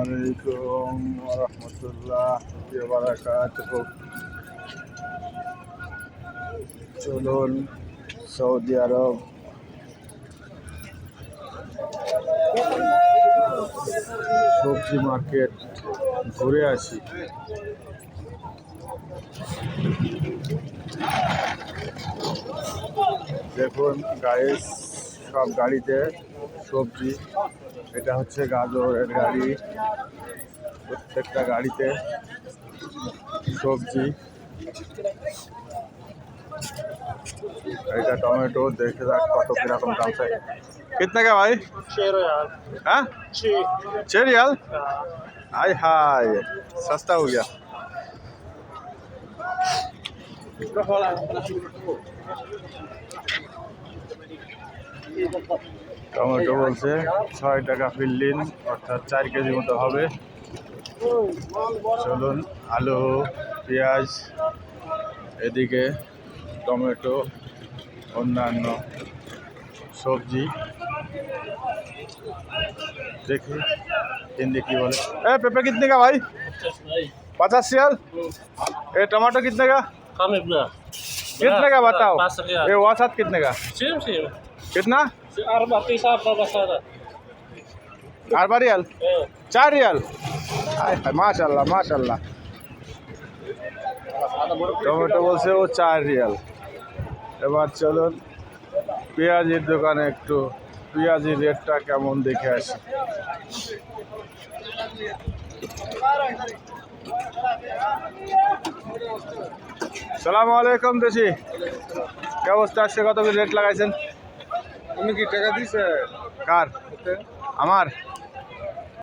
আলাইকুম ওয়া রাহমাতুল্লাহি ওয়া বারাকাতুহু। চলুন সৌদি আরব সবজি মার্কেট ঘুরে আসি। দেখুন গাইস, সব গাড়িতে সবজি। এটা হচ্ছে গাজরের গাড়ি, প্রত্যেকটা গাড়িতে সবজি। এটা টমেটো, দেখে যাক কত কিরকম দাম চাই। कितने का भाई? 6 रियाल। हाँ 6 रियाल। हाय हाय, सस्ता हो गया। টমেটো বলছে 6 টাকা ফিল্লিন, অর্থাৎ 4 কেজি মতো হবে। চলুন, আলু, পেঁয়াজ, এদিকে টমেটো, অন্যান্য সবজি দেখি हिंदी की बोले। पेपर कितने का भाई? 50 रियाल। ये टमाटो कितने का? कम है पूरा। कितने का बताओ? 5 रियाल। ये वासात कितने का? सेम कितना? 4 रियाल। 4 रियाल। माशाल्लाह माशाल्लाह। টমেটো বলছে ও 4 রিয়াল। এবার চলুন পেঁয়াজের দোকানে একটু পেঁয়াজের রেটটা কেমন দেখে আসি। সালামু আলাইকুম দেশি, কি অবস্থা? আজকে কত রেট লাগাইছেন? তুমি কি টাকা দিছে? কার? আমার